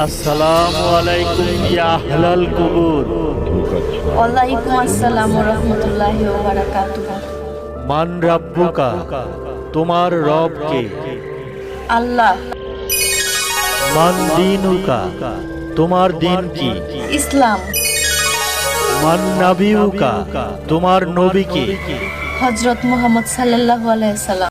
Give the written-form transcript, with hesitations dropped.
আসসালামু আলাইকুম ইয়া আহলাল কুবুর। ওয়ালাইকুম আসসালাম ওয়া রাহমাতুল্লাহি ওয়া বারাকাতুহু। মান রাব্বুকা, তোমার রব কে? আল্লাহ। মান দীনুকা, তোমার দিন কি? ইসলাম। মান নাবিয়ুকা, তোমার নবী কে? হযরত মুহাম্মদ সাল্লাল্লাহু আলাইহি সাল্লাম।